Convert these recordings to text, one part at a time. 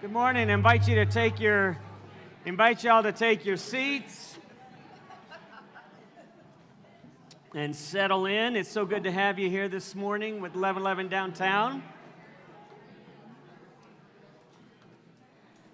Good morning. I invite y'all to take your seats and settle in. It's so good to have you here this morning with 1111 downtown.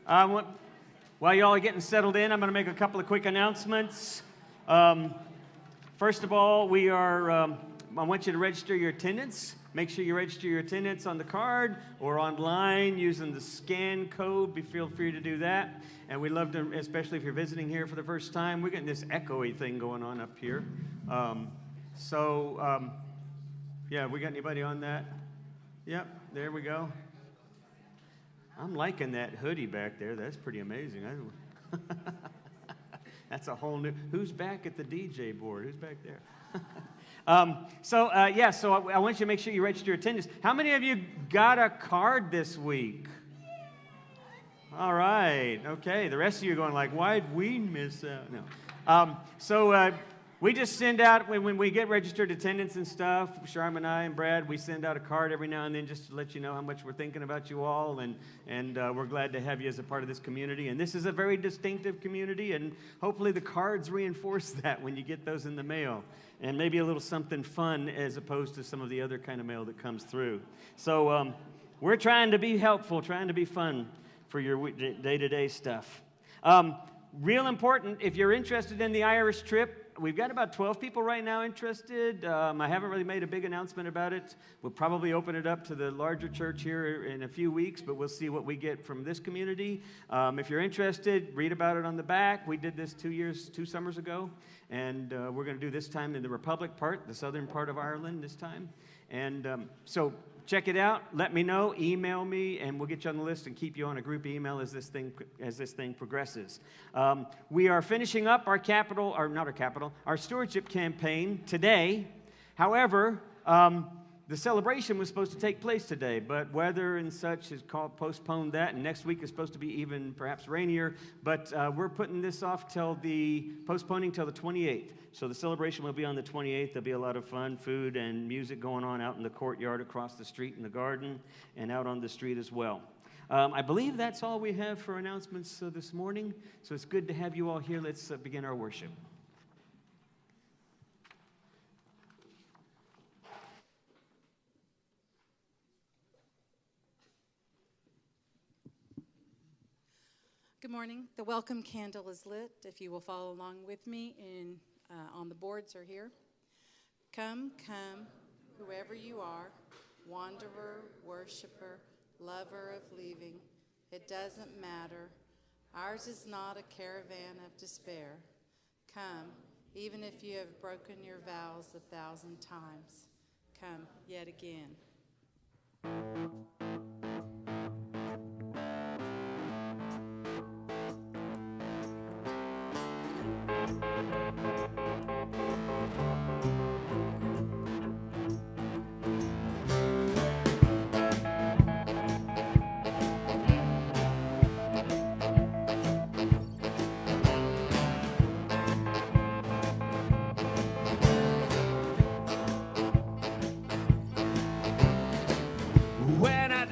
While y'all are getting settled in, I'm going to make a couple of quick announcements. First of all, I want you to register your attendance. Make sure you register your attendance on the card or online using the scan code. Feel free to do that. And we'd love to, especially if you're visiting here for the first time, we're getting this echoey thing going on up here. Yeah, we got anybody on that? Yep, there we go. I'm liking that hoodie back there. That's pretty amazing. That's a whole new... Who's back at the DJ board? Who's back there? So I want you to make sure you register your attendance. How many of you got a card this week? All right. Okay. The rest of you are going like, why'd we miss out? No. We just send out, when we get registered attendance and stuff, Sharma and I and Brad, we send out a card every now and then just to let you know how much we're thinking about you all, and we're glad to have you as a part of this community. And this is a very distinctive community, and hopefully the cards reinforce that when you get those in the mail, and maybe a little something fun as opposed to some of the other kind of mail that comes through. So we're trying to be helpful, trying to be fun for your day-to-day stuff. Real important, if you're interested in the Irish trip, we've got about 12 people right now interested. I haven't really made a big announcement about it. We'll probably open it up to the larger church here in a few weeks, but we'll see what we get from this community. If you're interested, read about it on the back. We did this 2 summers ago, and we're going to do this time in the Republic part, the southern part of Ireland this time. And so check it out. Let me know. Email me, and we'll get you on the list and keep you on a group email as this thing progresses. We are finishing up our stewardship campaign today. However, the celebration was supposed to take place today, but weather and such has postponed that, and next week is supposed to be even perhaps rainier. But we're putting this off postponing till the 28th. So the celebration will be on the 28th. There'll be a lot of fun, food, and music going on out in the courtyard across the street in the garden and out on the street as well. I believe that's all we have for announcements this morning. So it's good to have you all here. Let's begin our worship. Good morning. The welcome candle is lit. If you will follow along with me on the boards or here. Come, come, whoever you are, wanderer, worshiper, lover of leaving, it doesn't matter. Ours is not a caravan of despair. Come, even if you have broken your vows 1,000 times. Come yet again. When I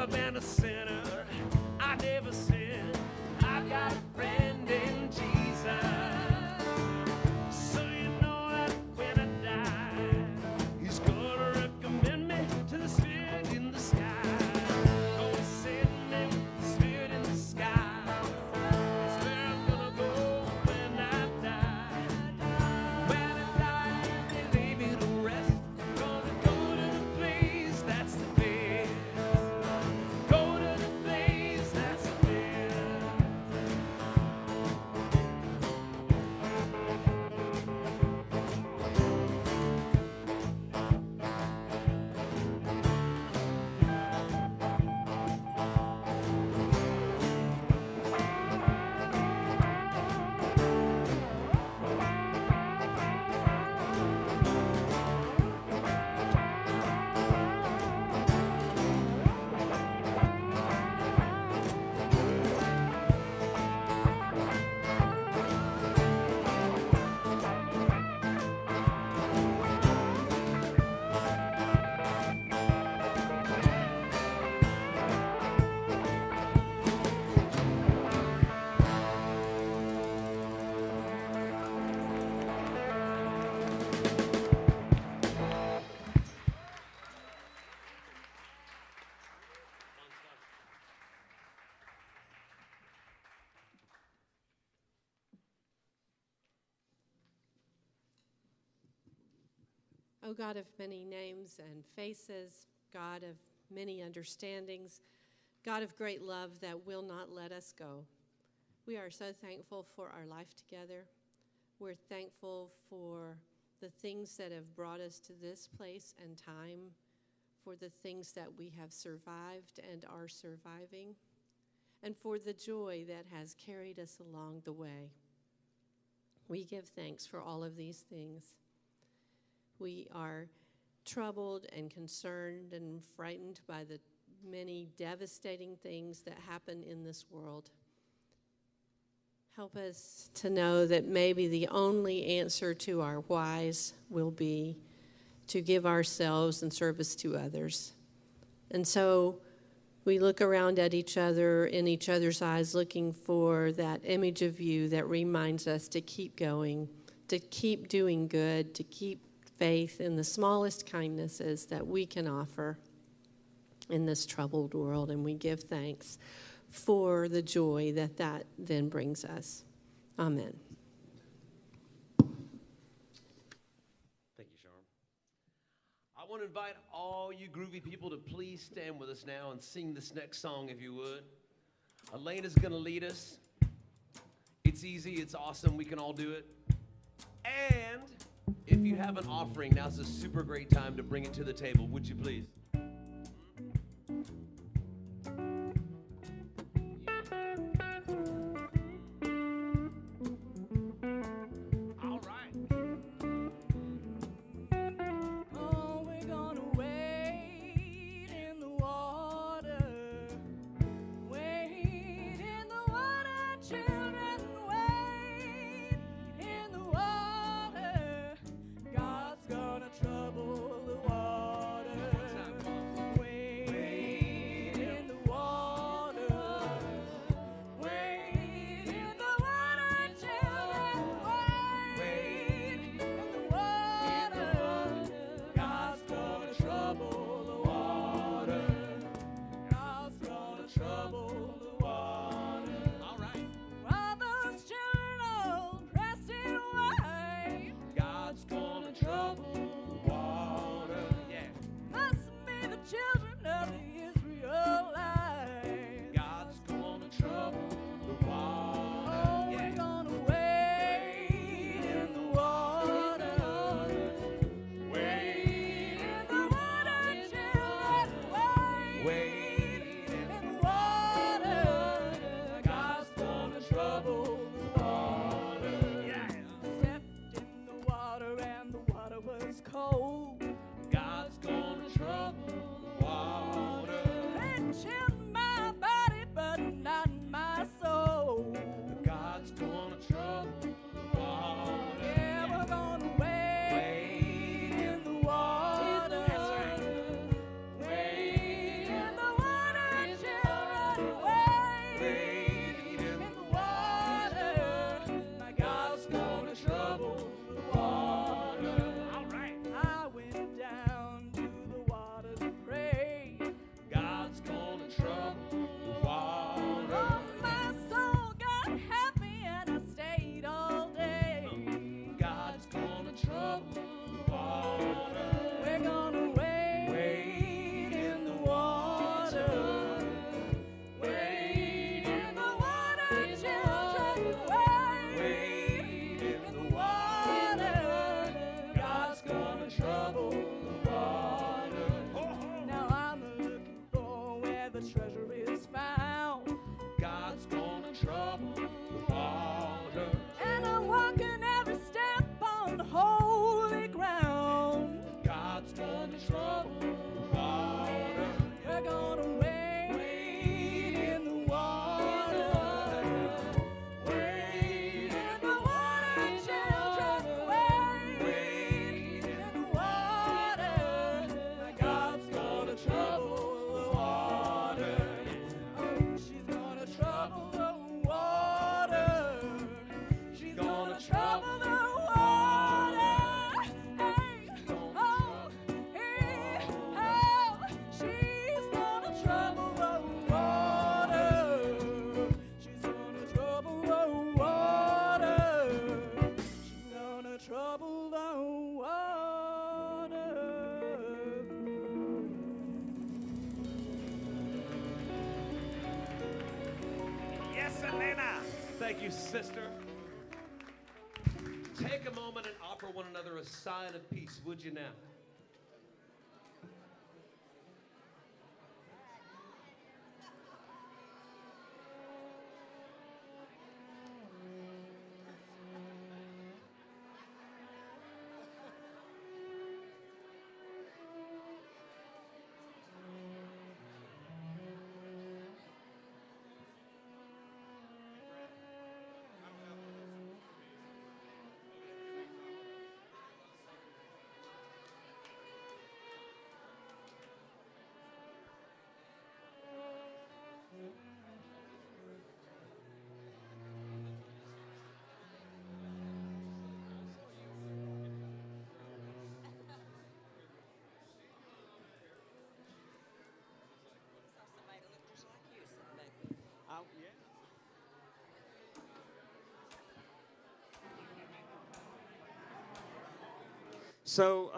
I've been a sinner, I never sinned. I've got a friend in Jesus. So you know that when I die, he's gonna recommend me to the Spirit in the sky. Oh, he's sending me with the Spirit in the sky. That's where I'm gonna go when I die. When I die, they lay me to rest. Gonna go to the place that's the best. Go to the place that's the best. O God of many names and faces, God of many understandings, God of great love that will not let us go. We are so thankful for our life together. We're thankful for the things that have brought us to this place and time, for the things that we have survived and are surviving, and for the joy that has carried us along the way. We give thanks for all of these things. We are troubled and concerned and frightened by the many devastating things that happen in this world. Help us to know that maybe the only answer to our whys will be to give ourselves in service to others. And so we look around at each other, in each other's eyes, looking for that image of you that reminds us to keep going, to keep doing good, to keep faith in the smallest kindnesses that we can offer in this troubled world. And we give thanks for the joy that that then brings us. Amen. Thank you, Sharm. I want to invite all you groovy people to please stand with us now and sing this next song, if you would. Elena's going to lead us. It's easy. It's awesome. We can all do it. And if you have an offering, now's a super great time to bring it to the table. Would you please? All right. Oh, we're gonna wait in the water. Wait in the water, children, wait in the water. God's gonna trouble the water. where the treasure is found. God's gonna trouble the water. And I'm walking every step on holy ground. God's gonna trouble the water. We're gonna wade in the water. Wade In the water, children, wade in the water. God's gonna trouble the water. Oh, she's gonna trouble the water. She's gonna trouble the water. Hey, oh, hey, oh, she's gonna trouble the water. She's gonna trouble the water. She's gonna trouble the water. Yes, Elena. Thank you, sister. Take a moment and offer one another a sign of peace, would you now? So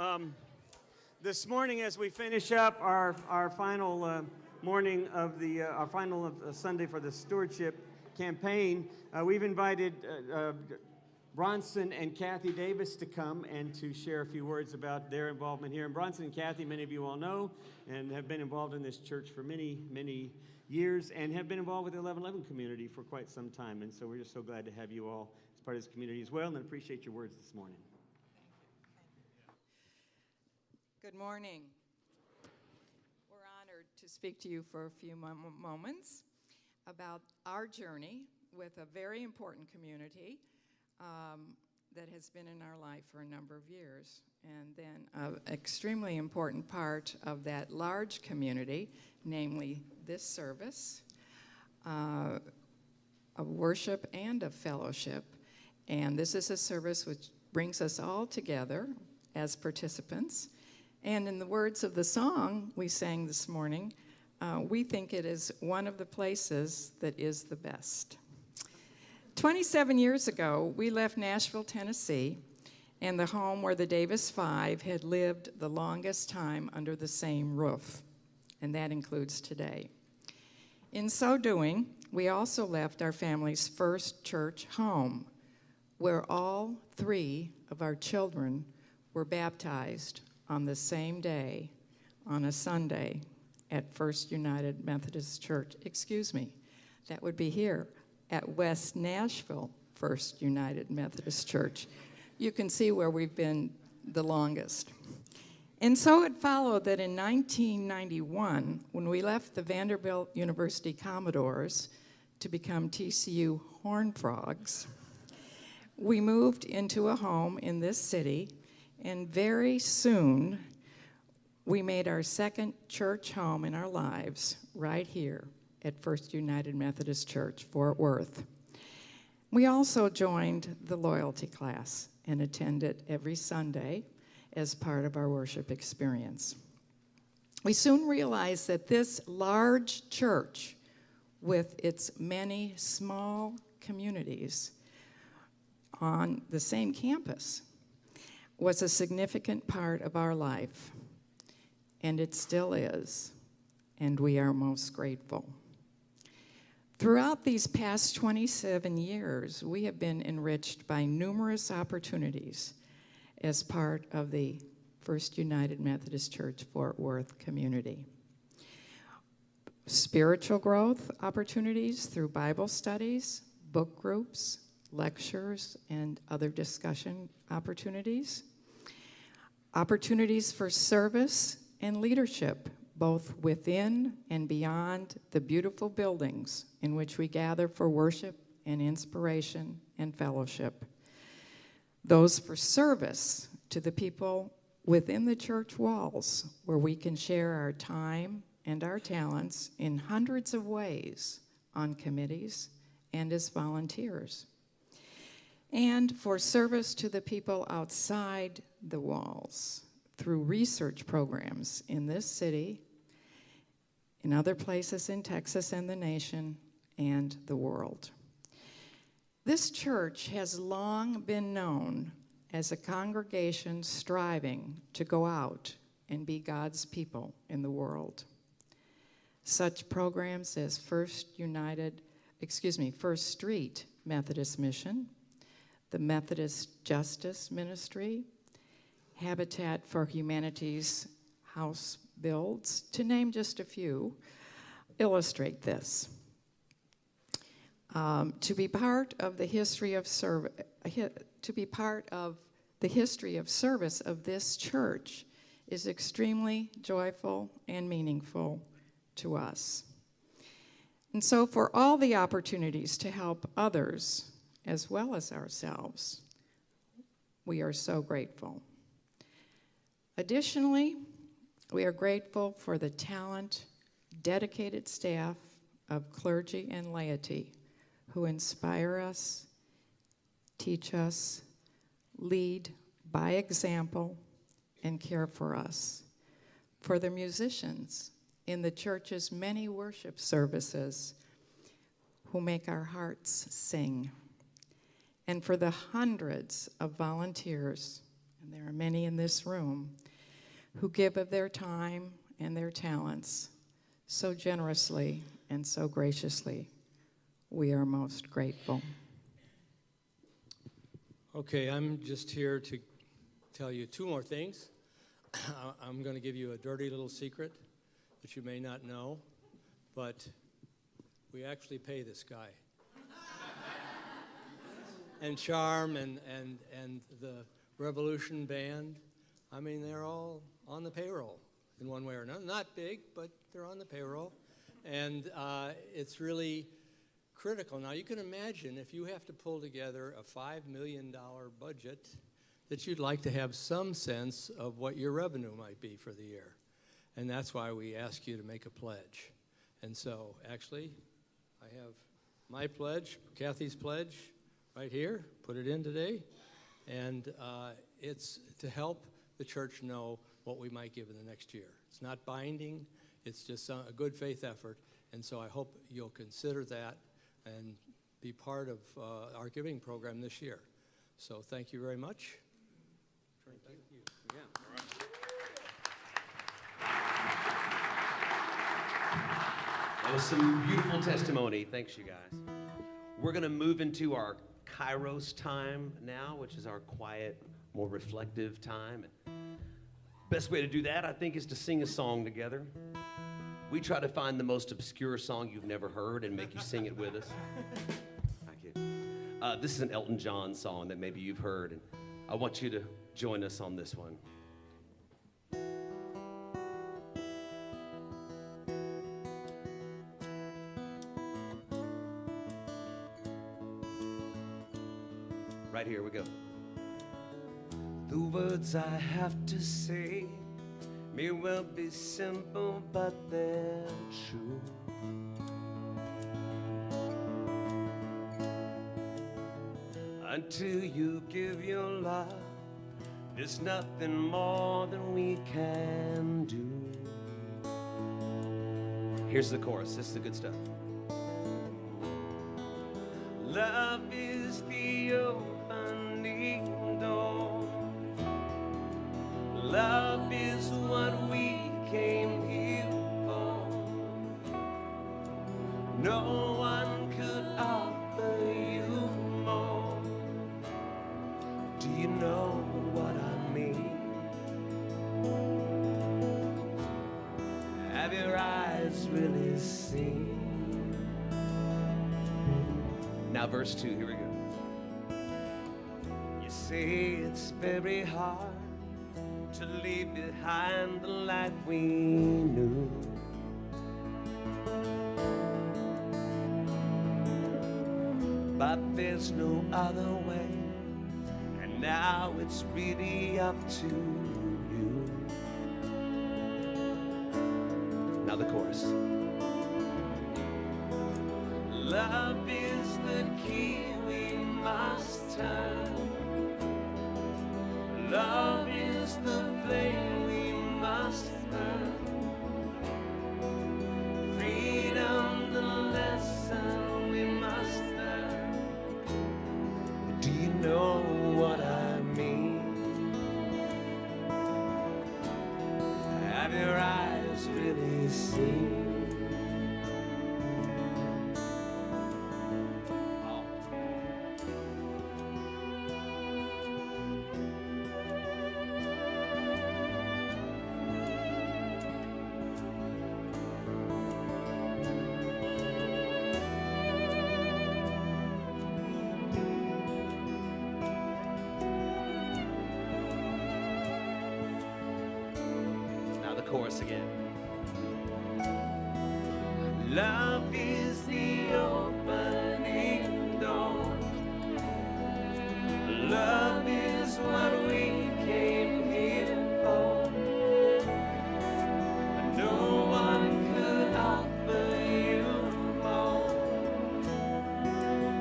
this morning, as we finish up our final morning of the our final Sunday for the stewardship campaign, we've invited Bronson and Kathy Davis to come and to share a few words about their involvement here. And Bronson and Kathy, many of you all know, and have been involved in this church for many, many years, and have been involved with the 1111 community for quite some time. And so we're just so glad to have you all as part of this community as well, and appreciate your words this morning. Good morning. We're honored to speak to you for a few moments about our journey with a very important community that has been in our life for a number of years. And then an extremely important part of that large community, namely this service, of worship and of fellowship. And this is a service which brings us all together as participants. And in the words of the song we sang this morning, we think it is one of the places that is the best. 27 years ago, we left Nashville, Tennessee, and the home where the Davis Five had lived the longest time under the same roof, and that includes today. In so doing, we also left our family's first church home, where all three of our children were baptized on the same day, on a Sunday, at First United Methodist Church. Excuse me, that would be here at West Nashville First United Methodist Church. You can see where we've been the longest. And so it followed that in 1991, when we left the Vanderbilt University Commodores to become TCU Horned Frogs, we moved into a home in this city, and very soon we made our second church home in our lives right here at First United Methodist Church, Fort Worth. We also joined the loyalty class and attended every Sunday as part of our worship experience. We soon realized that this large church, with its many small communities on the same campus, was a significant part of our life, and it still is, and we are most grateful. Throughout these past 27 years, we have been enriched by numerous opportunities as part of the First United Methodist Church Fort Worth community. spiritual growth opportunities through Bible studies, book groups, lectures, and other discussion opportunities. Opportunities for service and leadership, both within and beyond the beautiful buildings in which we gather for worship and inspiration and fellowship. Those for service to the people within the church walls, where we can share our time and our talents in hundreds of ways on committees and as volunteers. And for service to the people outside the walls through research programs in this city, in other places in Texas and the nation, and the world. This church has long been known as a congregation striving to go out and be God's people in the world. Such programs as First Street Methodist Mission, the Methodist Justice Ministry, Habitat for Humanity's House Builds, to name just a few, illustrate this. To be part of the history of service of this church is extremely joyful and meaningful to us. And so for all the opportunities to help others as well as ourselves, we are so grateful. Additionally, we are grateful for the talent, dedicated staff of clergy and laity who inspire us, teach us, lead by example, and care for us. For the musicians in the church's many worship services who make our hearts sing. And for the hundreds of volunteers, and there are many in this room, who give of their time and their talents so generously and so graciously. We are most grateful. Okay, I'm just here to tell you two more things. I'm going to give you a dirty little secret that you may not know, but we actually pay this guy. And Charm and the Revolution Band, I mean, they're all on the payroll in one way or another. Not big, but they're on the payroll. And it's really critical. Now, you can imagine if you have to pull together a $5 million budget that you'd like to have some sense of what your revenue might be for the year. And that's why we ask you to make a pledge. And so, actually, I have my pledge, Kathy's pledge, right here. Put it in today. And it's to help the church know what we might give in the next year. It's not binding. It's just a good faith effort. And so I hope you'll consider that and be part of our giving program this year. So thank you very much. Thank you. Yeah. That was some beautiful testimony. Thanks, you guys. We're going to move into our Kairos time now, which is our quiet, more reflective time. And best way to do that, I think, is to sing a song together. We try to find the most obscure song you've never heard and make you sing it with us. Thank you. This is an Elton John song that maybe you've heard, and I want you to join us on this one. Right here we go. The words I have to say may well be simple, but they're true. Until you give your love, there's nothing more than we can do. Here's the chorus. This is the good stuff. Love is the opening door. Love is what we came here for. No one could offer you more. Do you know what I mean? Have your eyes really seen verse 2. Here we go. You say it's very hard to leave behind the life we knew. But there's no other way, and now it's really up to you. Now the chorus. Love is the key we must turn. Love is the flame we must burn. Freedom, the lesson we must learn. Do you know what I mean? Have your eyes really seen? Chorus again. Love is the opening door. Love is what we came here for. No one could offer you more.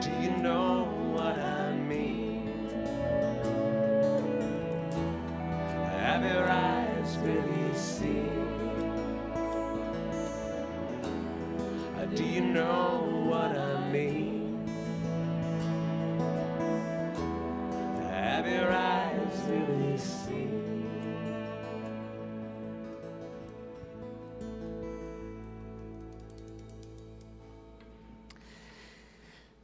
Do you know what I mean? Have your eyes really seen? Do you know what I mean? Have your eyes really seen?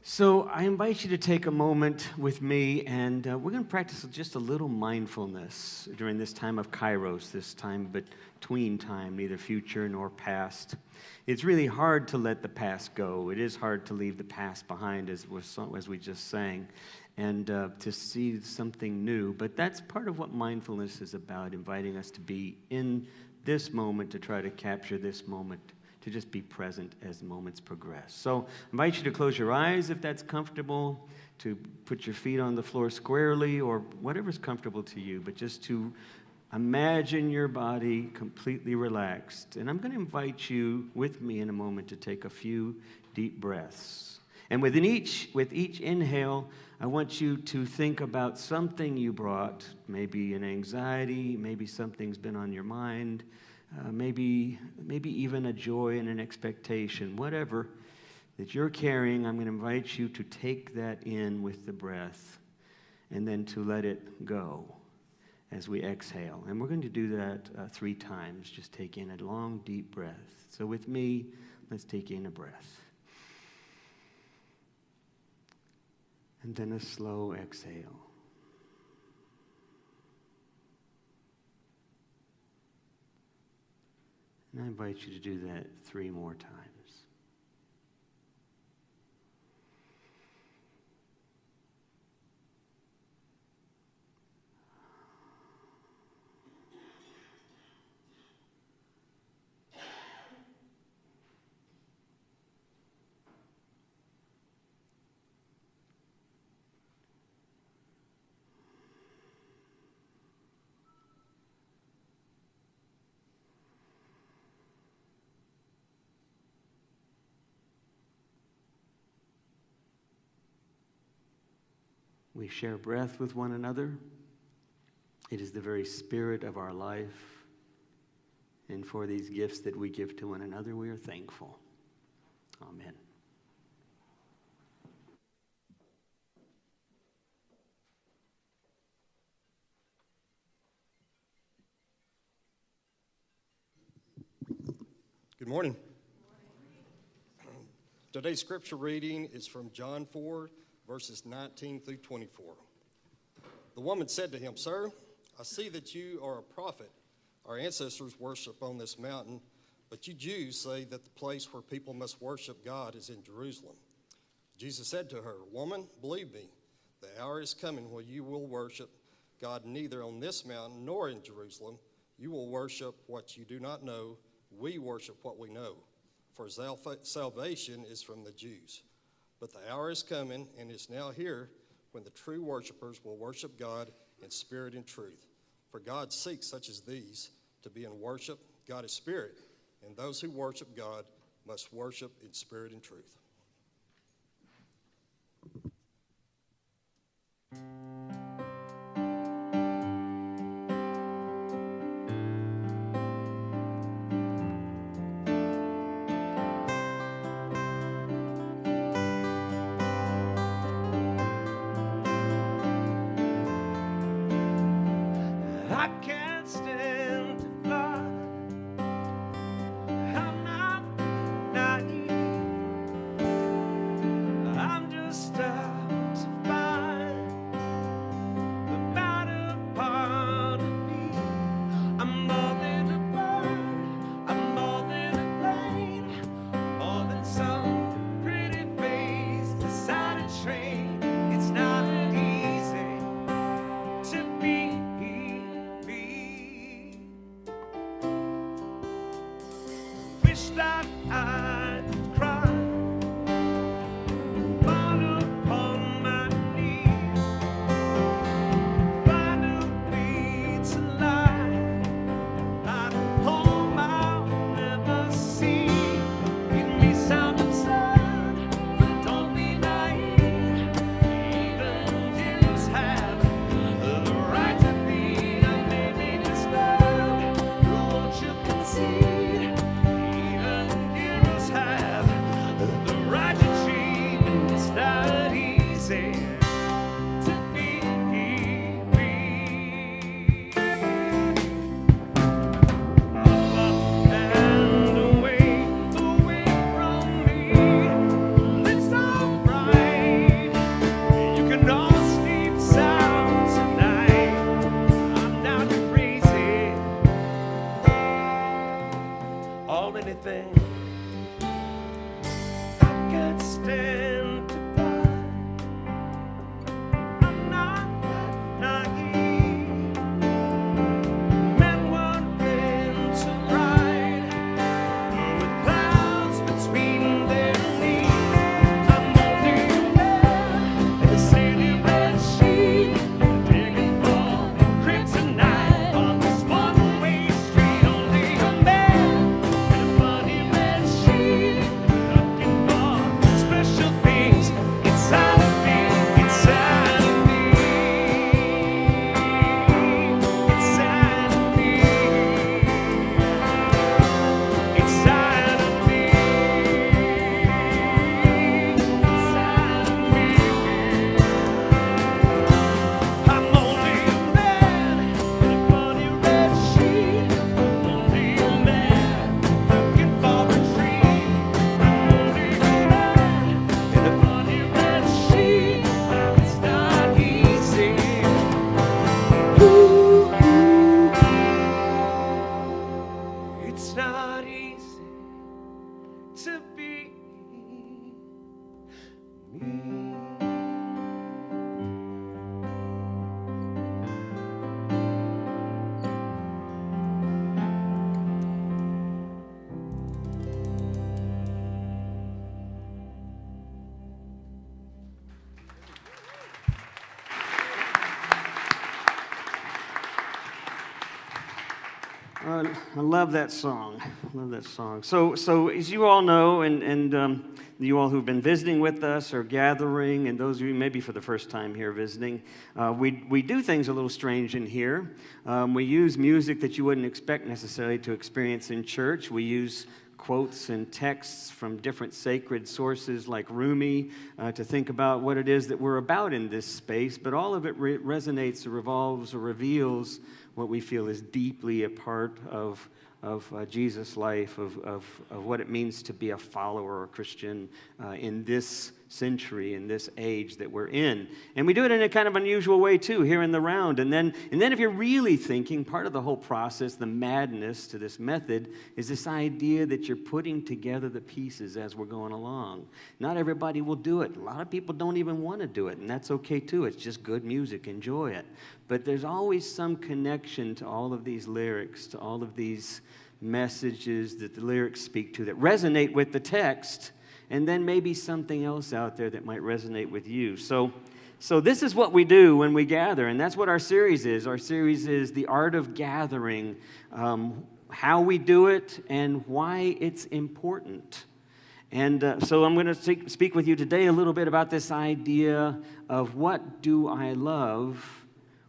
So I invite you to take a moment with me, and we're going to practice just a little mindfulness during this time of Kairos, this time between time, neither future nor past. It's really hard to let the past go. It is hard to leave the past behind, as we just sang, and to see something new. But that's part of what mindfulness is about, inviting us to be in this moment, to try to capture this moment, to just be present as moments progress. So I invite you to close your eyes if that's comfortable, to put your feet on the floor squarely, or whatever's comfortable to you, but just to imagine your body completely relaxed. And I'm going to invite you with me in a moment to take a few deep breaths. And with each inhale, I want you to think about something you brought, maybe an anxiety, maybe something's been on your mind, maybe even a joy and an expectation, whatever that you're carrying. I'm going to invite you to take that in with the breath and then to let it go as we exhale. And we're going to do that 3 times. Just take in a long, deep breath. So with me, let's take in a breath. And then a slow exhale. And I invite you to do that 3 more times. We share breath with one another. It is the very spirit of our life. And for these gifts that we give to one another, we are thankful. Amen. Good morning. Today's scripture reading is from John 4, verses 19 through 24. The woman said to him, "Sir, I see that you are a prophet. Our ancestors worship on this mountain, but you Jews say that the place where people must worship God is in Jerusalem." Jesus said to her, "Woman, believe me, the hour is coming when you will worship God neither on this mountain nor in Jerusalem. You will worship what you do not know. We worship what we know. For salvation is from the Jews. But the hour is coming and is now here when the true worshipers will worship God in spirit and truth. For God seeks such as these to be in worship. God is spirit, and those who worship God must worship in spirit and truth." I can't stand to fly. I'm not naive. I'm just out to find the better part of me. I'm more than a bird. I'm more than a plane. More than some pretty face beside a train. It's not easy to be me. Wish that I could cry, fall upon my knees, find a way to lie at home I'll never see. It may sound absurd, but don't be naive. Even Jews have the right to be, and they may be disturbed. Won't you concede? Even heroes have the right to dream. It's not easy to be me. Up and away, away from me. It's alright. You can all sleep sound tonight. I'm not crazy. All anything I can't stand to buy. I'm not that naive. Men weren't meant to ride with clouds between their knees. I'm only a man in a city red sheet, digging for kryptonite on this one-way street. Only a man in a bloody red sheet, looking for special things inside of me, inside of me, inside of me, inside of me, inside of me. I'm only a man in a bloody red sheet. I'm only a man looking for a dream. I'm only a man in a bloody red sheet. It's not easy. Ooh, it's not easy to be me. I love that song. I love that song. So as you all know, and you all who've been visiting with us or gathering, and those of you maybe for the first time here visiting, we do things a little strange in here. We use music that you wouldn't expect necessarily to experience in church. We use quotes and texts from different sacred sources like Rumi to think about what it is that we're about in this space, but all of it resonates or revolves or reveals what we feel is deeply a part of Jesus' life, of what it means to be a follower or Christian in this century, in this age that we're in. And we do it in a kind of unusual way, too, here in the round. And then if you're really thinking, part of the whole process, the madness to this method, is this idea that you're putting together the pieces as we're going along. Not everybody will do it. A lot of people don't even want to do it, and that's okay, too. It's just good music. Enjoy it. But there's always some connection to all of these lyrics, to all of these messages that the lyrics speak to that resonate with the text, and then maybe something else out there that might resonate with you. So this is what we do when we gather, and that's what our series is. Our series is The Art of Gathering, how we do it and why it's important. And so I'm going to speak with you today a little bit about this idea of what do I love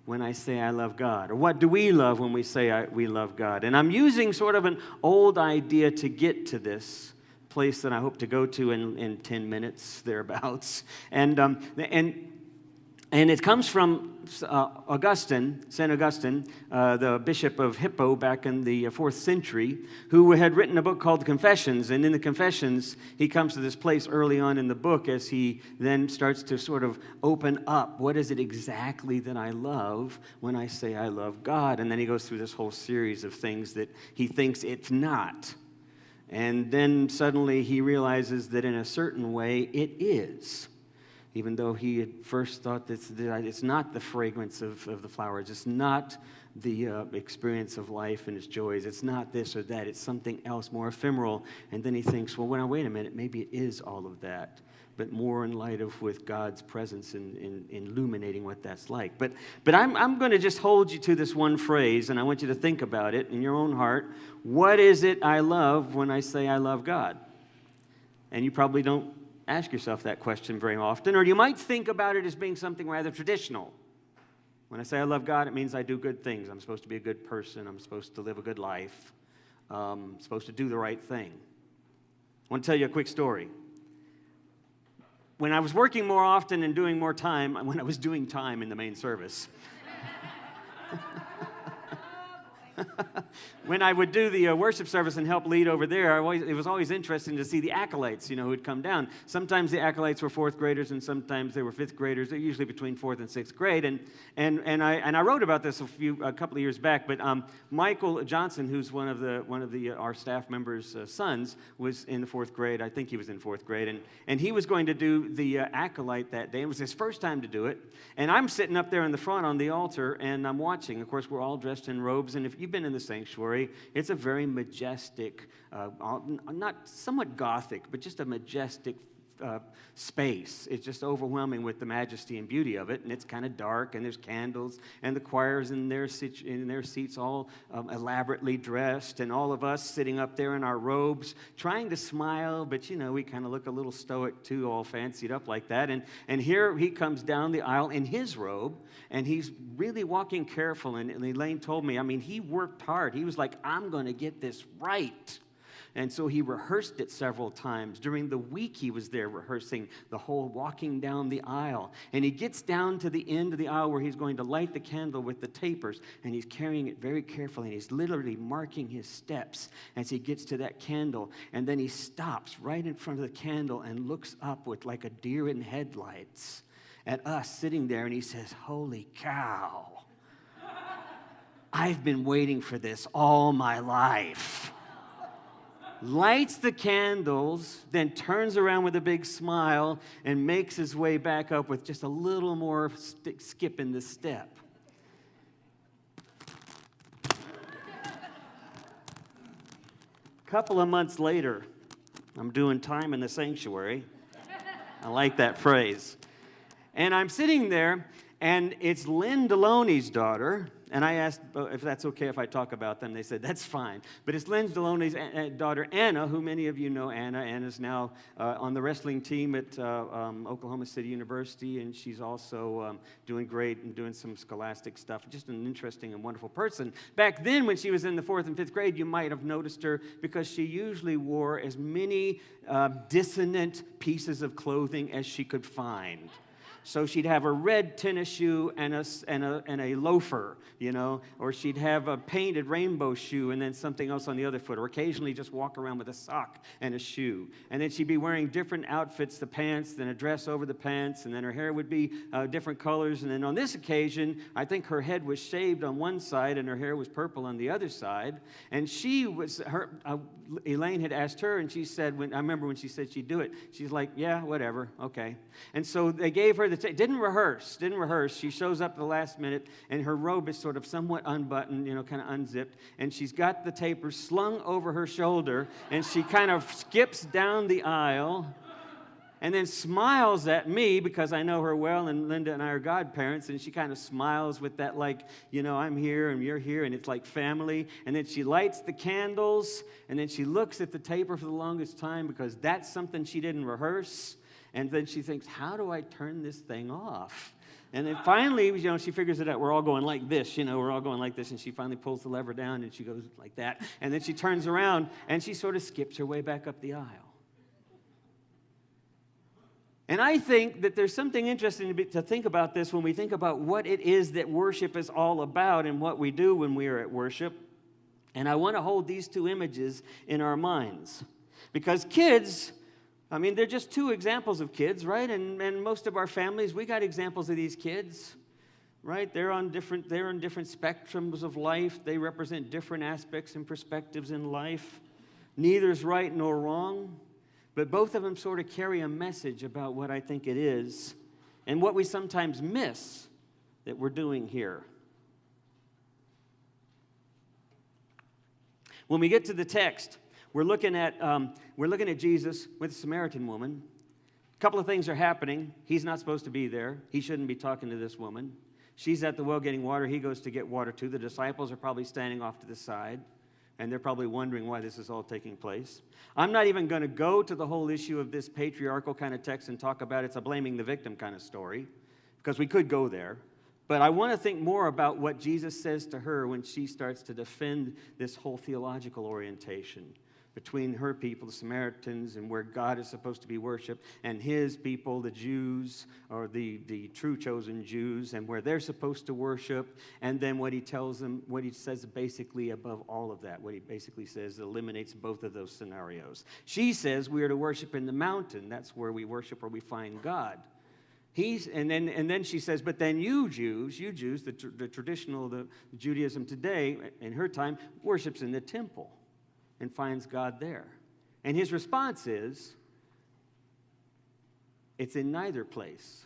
when I say I love God? Or what do we love when we say we love God? And I'm using sort of an old idea to get to this place that I hope to go to in 10 minutes, thereabouts. And it comes from St. Augustine, the Bishop of Hippo back in the 4th century, who had written a book called Confessions. And in the Confessions, he comes to this place early on in the book as he then starts to sort of open up. What is it exactly that I love when I say I love God? And then he goes through this whole series of things that he thinks it's not. And then suddenly he realizes that in a certain way it is. Even though he at first thought that it's not the fragrance of the flowers, it's not the experience of life and its joys, it's not this or that, it's something else more ephemeral. And then he thinks, well, wait a minute, maybe it is all of that, but more in light of with God's presence in illuminating what that's like. But I'm going to just hold you to this one phrase, and I want you to think about it in your own heart. What is it I love when I say I love God? And you probably don't ask yourself that question very often, or you might think about it as being something rather traditional. When I say I love God, it means I do good things. I'm supposed to be a good person. I'm supposed to live a good life. I'm supposed to do the right thing. I want to tell you a quick story. When I was working more often and doing more time, when I was doing time in the main service, when I would do the worship service and help lead over there, it was always interesting to see the acolytes, who would come down. Sometimes the acolytes were 4th graders, and sometimes they were 5th graders. They're usually between 4th and 6th grade. And I wrote about this a couple of years back. But Michael Johnson, who's one of our staff members' sons, was in the 4th grade. I think he was in 4th grade, and he was going to do the acolyte that day. It was his first time to do it. And I'm sitting up there in the front on the altar, and I'm watching. Of course, we're all dressed in robes, and if you've been in the sanctuary, it's a very majestic, not somewhat Gothic, but just a majestic space. It's just overwhelming with the majesty and beauty of it, and it's kind of dark, and there's candles, and the choir's in their seats all elaborately dressed, and all of us sitting up there in our robes, trying to smile, but we kind of look a little stoic too, all fancied up like that, and here he comes down the aisle in his robe, and he's really walking careful, and Elaine told me, he worked hard. He was like, I'm going to get this right. And so he rehearsed it several times. During the week, he was there rehearsing the whole walking down the aisle. And he gets down to the end of the aisle where he's going to light the candle with the tapers. And he's carrying it very carefully. And he's literally marking his steps as he gets to that candle. And then he stops right in front of the candle and looks up with like a deer in headlights at us sitting there. And he says, holy cow. I've been waiting for this all my life. Lights the candles, then turns around with a big smile and makes his way back up with just a little more skip in the step. A couple of months later, I'm doing time in the sanctuary. I like that phrase. And I'm sitting there, and it's Lynn Deloney's daughter. And I asked if that's okay if I talk about them. They said, that's fine. But it's Lynn Deloney's daughter, Anna, who many of you know Anna. Anna's now on the wrestling team at Oklahoma City University, and she's also doing great and doing some scholastic stuff. Just an interesting and wonderful person. Back then, when she was in the 4th and 5th grade, you might have noticed her because she usually wore as many dissonant pieces of clothing as she could find. So she'd have a red tennis shoe and a loafer, you know, or she'd have a painted rainbow shoe and then something else on the other foot, or occasionally just walk around with a sock and a shoe. And then she'd be wearing different outfits, the pants, then a dress over the pants, and then her hair would be different colors. And then on this occasion, I think her head was shaved on one side and her hair was purple on the other side. And Elaine had asked her, and she said, I remember when she said she'd do it, she's like, yeah, whatever, okay. And so they gave her didn't rehearse. She shows up at the last minute, and her robe is sort of somewhat unbuttoned, you know, kind of unzipped, and she's got the taper slung over her shoulder, and she kind of skips down the aisle, and then smiles at me because I know her well, and Linda and I are godparents, and she kind of smiles with that, like, you know, I'm here and you're here, and it's like family. And then she lights the candles, and then she looks at the taper for the longest time because that's something she didn't rehearse. And then she thinks, how do I turn this thing off? And then finally, you know, she figures it out. We're all going like this, you know, we're all going like this. And she finally pulls the lever down, and she goes like that. And then she turns around, and she sort of skips her way back up the aisle. And I think that there's something interesting to think about this when we think about what it is that worship is all about and what we do when we are at worship. And I want to hold these two images in our minds. Because kids, I mean, they're just two examples of kids, right? And most of our families, we got examples of these kids, right? They're on different spectrums of life. They represent different aspects and perspectives in life. Neither's right nor wrong. But both of them sort of carry a message about what I think it is and what we sometimes miss that we're doing here. When we get to the text, we're looking at Jesus with a Samaritan woman. A couple of things are happening. He's not supposed to be there. He shouldn't be talking to this woman. She's at the well getting water. He goes to get water too. The disciples are probably standing off to the side, and they're probably wondering why this is all taking place. I'm not even going to go to the whole issue of this patriarchal kind of text and talk about it's a blaming the victim kind of story, because we could go there. But I want to think more about what Jesus says to her when she starts to defend this whole theological orientation between her people, the Samaritans, and where God is supposed to be worshipped, and his people, the Jews, or the true chosen Jews, and where they're supposed to worship, and then what he tells them, what he says basically above all of that, what he basically says eliminates both of those scenarios. She says we are to worship in the mountain. That's where we worship, where we find God. And then she says, but then you Jews, the traditional, the Judaism today, in her time, worships in the temple and finds God there. And his response is, it's in neither place,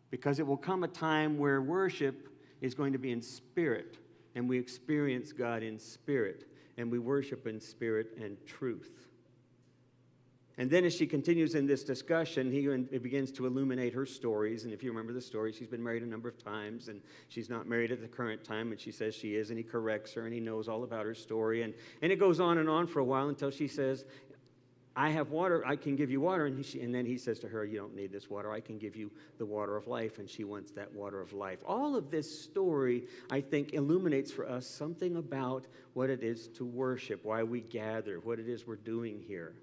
because it will come a time where worship is going to be in spirit, and we experience God in spirit, and we worship in spirit and truth. And then as she continues in this discussion, it begins to illuminate her stories. And if you remember the story, she's been married a number of times, and she's not married at the current time, and she says she is, and he corrects her, and he knows all about her story. And it goes on and for a while until she says, I have water, I can give you water. And then he says to her, you don't need this water, I can give you the water of life. And she wants that water of life. All of this story, I think, illuminates for us something about what it is to worship, why we gather, what it is we're doing here.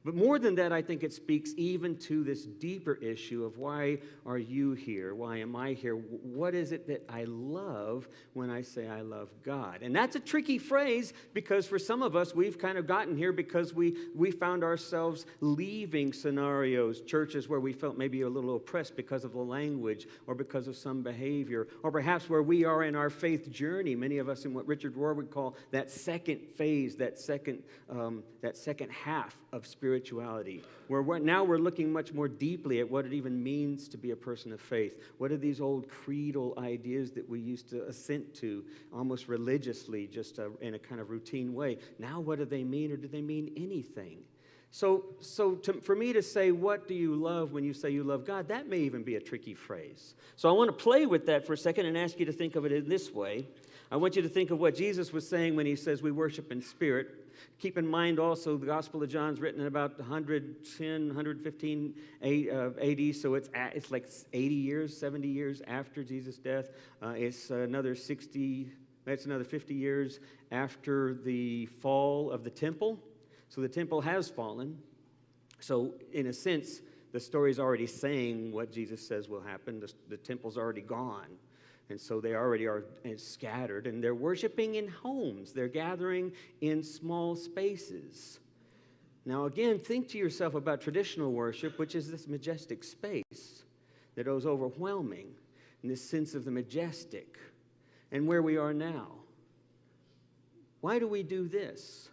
But more than that, I think it speaks even to this deeper issue of why are you here? Why am I here? What is it that I love when I say I love God? And that's a tricky phrase, because for some of us, we've kind of gotten here because we found ourselves leaving scenarios, churches where we felt maybe a little oppressed because of the language or because of some behavior, or perhaps where we are in our faith journey, many of us in what Richard Rohr would call that second phase, that second half of spirituality, where we're looking much more deeply at what it even means to be a person of faith. What are these old creedal ideas that we used to assent to almost religiously, just in a kind of routine way? Now what do they mean, or do they mean anything? So for me to say, what do you love when you say you love God, that may even be a tricky phrase. So I want to play with that for a second and ask you to think of it in this way. I want you to think of what Jesus was saying when he says we worship in spirit. Keep in mind also the Gospel of John's written in about 110, 115 AD, so it's like 80 years, 70 years after Jesus' death. It's another 50 years after the fall of the temple. So the temple has fallen. So in a sense, The story's already saying what Jesus says will happen. The temple's already gone. And so they already are scattered, and they're worshiping in homes. They're gathering in small spaces. Now, again, think to yourself about traditional worship, which is this majestic space that is overwhelming, and this sense of the majestic, and where we are now. Why do we do this?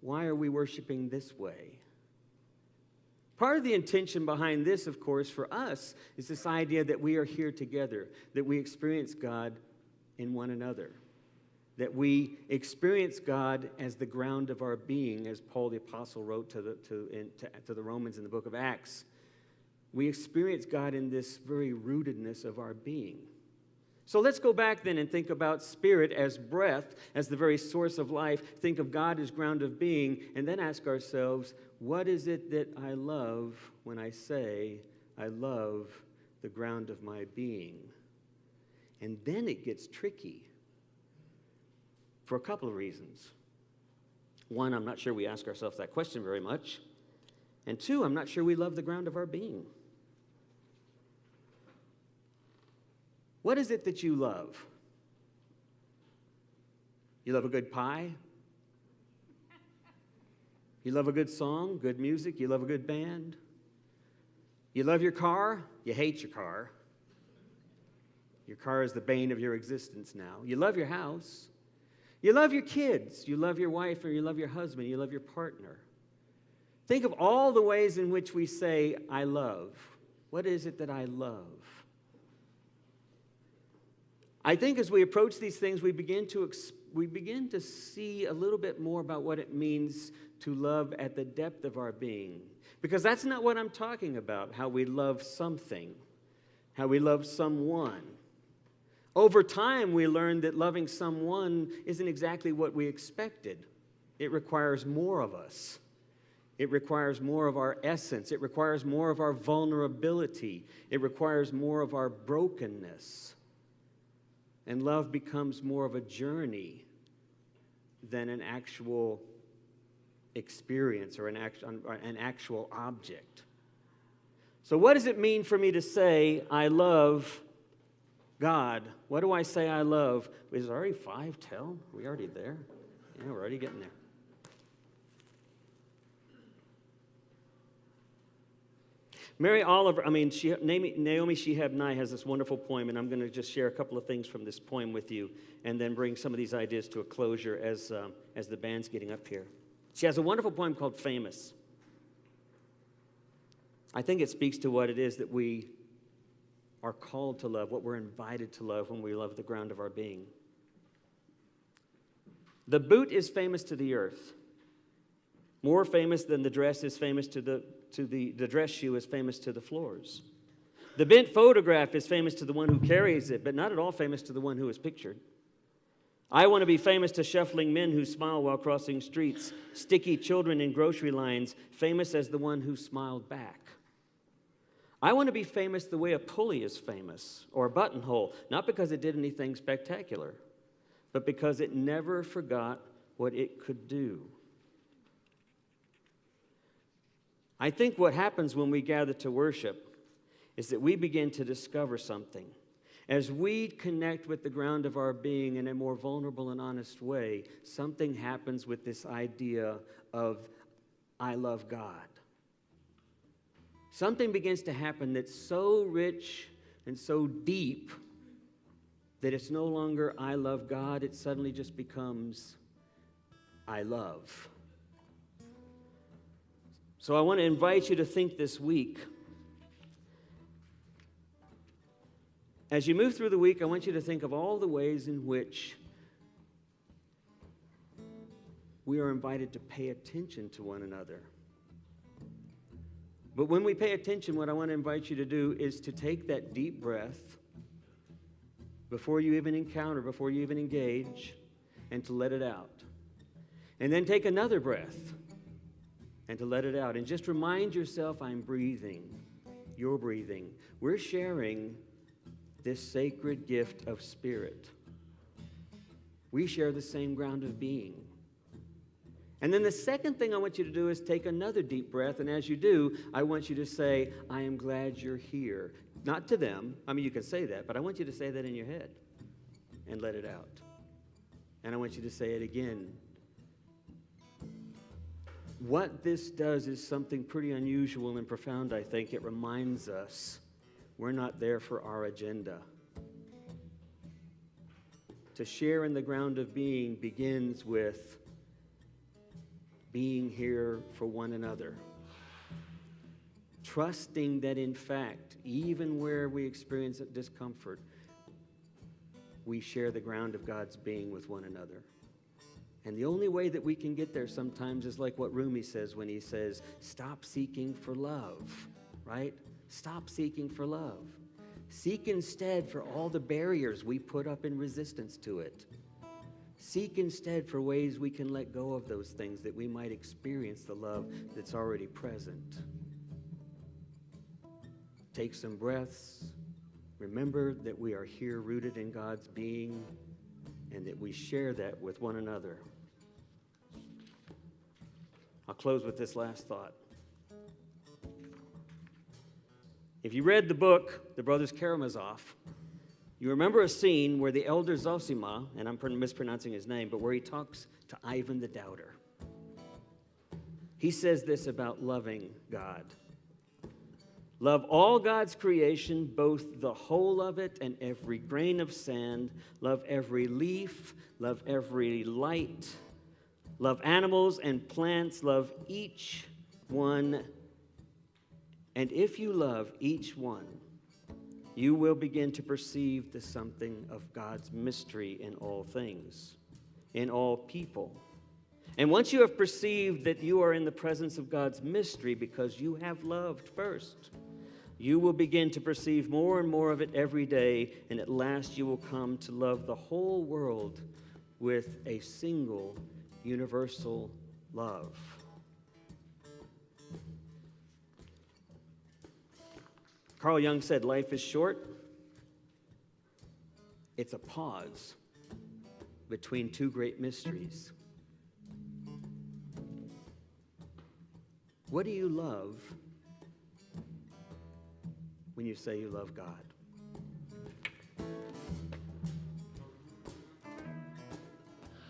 Why are we worshiping this way? Part of the intention behind this, of course, for us is this idea that we are here together, that we experience God in one another, that we experience God as the ground of our being, as Paul the Apostle wrote to the Romans in the book of Acts. We experience God in this very rootedness of our being. So let's go back then and think about spirit as breath, as the very source of life. Think of God as ground of being, and then ask ourselves, what is it that I love when I say I love the ground of my being? And then it gets tricky for a couple of reasons. One, I'm not sure we ask ourselves that question very much. And two, I'm not sure we love the ground of our being. What is it that you love? You love a good pie? You love a good song, good music? You love a good band? You love your car? You hate your car. Your car is the bane of your existence now. You love your house. You love your kids. You love your wife, or you love your husband. You love your partner. Think of all the ways in which we say, I love. What is it that I love? I think as we approach these things, we begin to see a little bit more about what it means to love at the depth of our being. Because that's not what I'm talking about, how we love something, how we love someone. Over time, we learned that loving someone isn't exactly what we expected. It requires more of us. It requires more of our essence. It requires more of our vulnerability. It requires more of our brokenness. And love becomes more of a journey than an actual experience or an actual object. So what does it mean for me to say, I love God? What do I say I love? Is it already 5 till? Are we already there? Yeah, we're already getting there. Naomi Shihab Nye has this wonderful poem, and I'm going to just share a couple of things from this poem with you and then bring some of these ideas to a closure as the band's getting up here. She has a wonderful poem called Famous. I think it speaks to what it is that we are called to love, what we're invited to love when we love the ground of our being. The boot is famous to the earth, more famous than the dress is famous to the dress shoe is famous to the floors. The bent photograph is famous to the one who carries it, but not at all famous to the one who is pictured. I want to be famous to shuffling men who smile while crossing streets, sticky children in grocery lines, famous as the one who smiled back. I want to be famous the way a pulley is famous, or a buttonhole, not because it did anything spectacular, but because it never forgot what it could do. I think what happens when we gather to worship is that we begin to discover something. As we connect with the ground of our being in a more vulnerable and honest way, something happens with this idea of, I love God. Something begins to happen that's so rich and so deep that it's no longer, I love God, it suddenly just becomes, I love. So I want to invite you to think this week. As you move through the week, I want you to think of all the ways in which we are invited to pay attention to one another. But when we pay attention, what I want to invite you to do is to take that deep breath before you even encounter, before you even engage, and to let it out. And then take another breath and to let it out. And just remind yourself, I'm breathing. You're breathing. We're sharing this sacred gift of spirit. We share the same ground of being. And then the second thing I want you to do is take another deep breath. And as you do, I want you to say, I am glad you're here. Not to them. I mean, you can say that, but I want you to say that in your head and let it out. And I want you to say it again. What this does is something pretty unusual and profound, I think. It reminds us we're not there for our agenda. To share in the ground of being begins with being here for one another. Trusting that, in fact, even where we experience discomfort, we share the ground of God's being with one another. And the only way that we can get there sometimes is like what Rumi says when he says, stop seeking for love, right? Stop seeking for love. Seek instead for all the barriers we put up in resistance to it. Seek instead for ways we can let go of those things that we might experience the love that's already present. Take some breaths. Remember that we are here rooted in God's being and that we share that with one another. I'll close with this last thought. If you read the book, The Brothers Karamazov, you remember a scene where the elder Zosima, and I'm mispronouncing his name, but where he talks to Ivan the Doubter. He says this about loving God. Love all God's creation, both the whole of it and every grain of sand. Love every leaf, love every light. Love animals and plants, love each one. And if you love each one, you will begin to perceive the something of God's mystery in all things, in all people. And once you have perceived that you are in the presence of God's mystery because you have loved first, you will begin to perceive more and more of it every day, and at last you will come to love the whole world with a single universal love. Carl Jung said, life is short. It's a pause between two great mysteries. What do you love when you say you love God?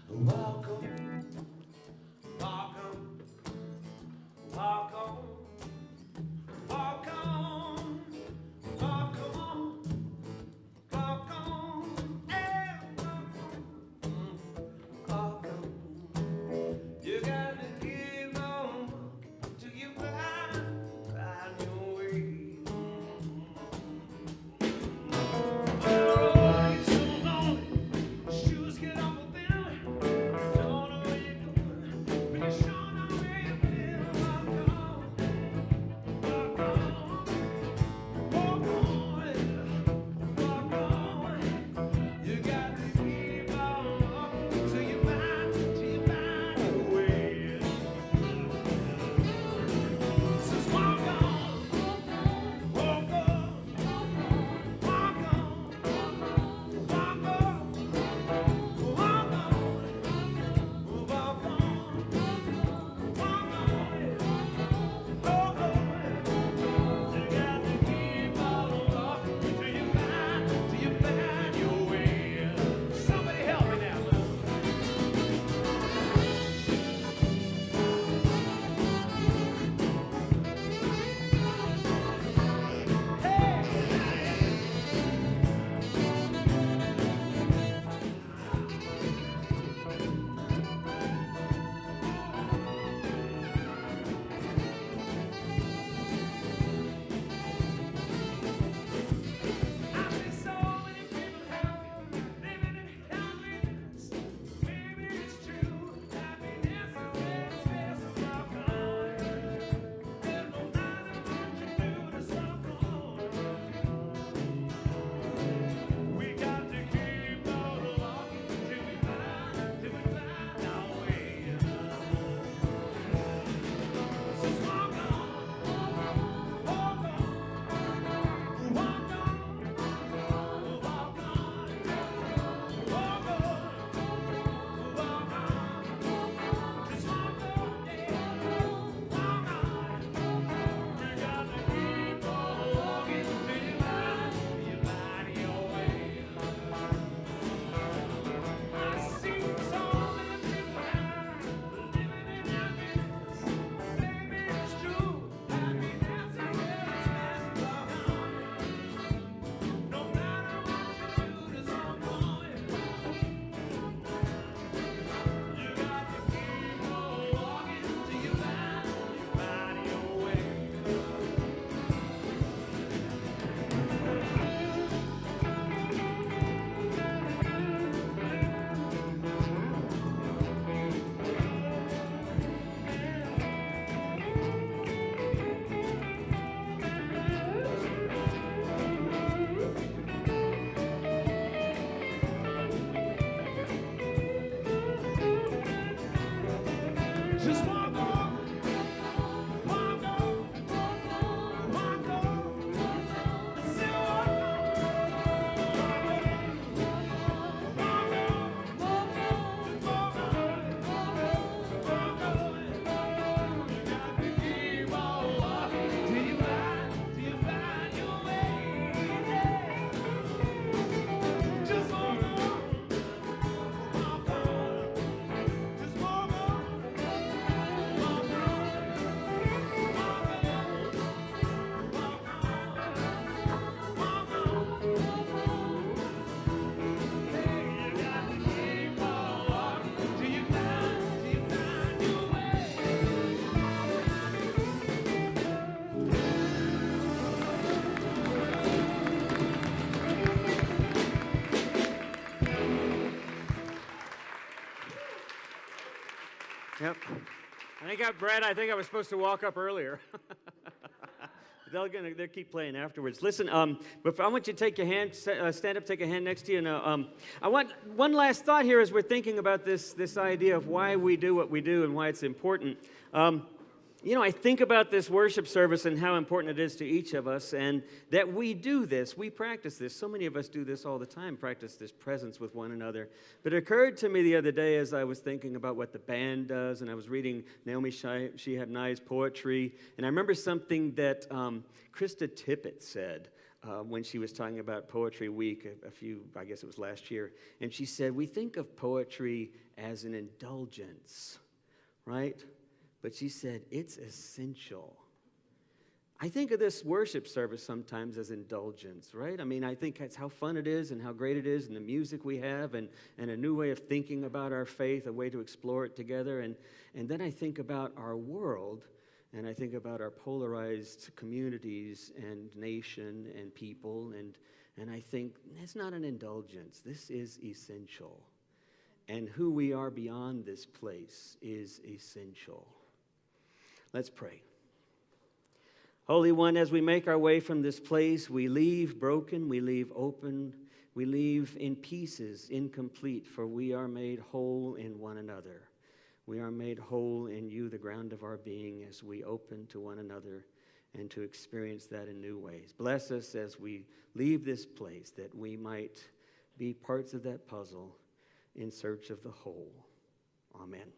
Welcome, welcome, welcome, welcome, welcome, welcome, and welcome. You got to give on to you find your way. The road is so lonely, shoes get awful thin. Don't know where you're going, but you sure know where you've been. Welcome, Just walk on. Walk on. Walk on. Say walk on. Walk on. Walk on. Walk on. You got to keep on walking till you find your way. Just walk on. Walk on. Just walk on. Walk on. Walk on. Hey, you got to keep on walking till you find your way. Yep. Brad, I think I was supposed to walk up earlier. They'll keep playing afterwards. Listen, but I want you to take your hand, stand up, take a hand next to you. And I want one last thought here as we're thinking about this idea of why we do what we do and why it's important. I think about this worship service and how important it is to each of us, and that we do this, we practice this. So many of us do this all the time, practice this presence with one another. But it occurred to me the other day as I was thinking about what the band does, and I was reading Naomi Shihab Nye's poetry, and I remember something that Krista Tippett said when she was talking about Poetry Week I guess it was last year, and she said, we think of poetry as an indulgence, right? But she said, it's essential. I think of this worship service sometimes as indulgence, right? I mean, I think that's how fun it is and how great it is and the music we have and a new way of thinking about our faith, a way to explore it together. And then I think about our world, and I think about our polarized communities and nation and people, and I think it's not an indulgence. This is essential. And who we are beyond this place is essential. Let's pray. Holy One, as we make our way from this place, we leave broken, we leave open, we leave in pieces, incomplete, for we are made whole in one another. We are made whole in you, the ground of our being, as we open to one another and to experience that in new ways. Bless us as we leave this place, that we might be parts of that puzzle in search of the whole. Amen.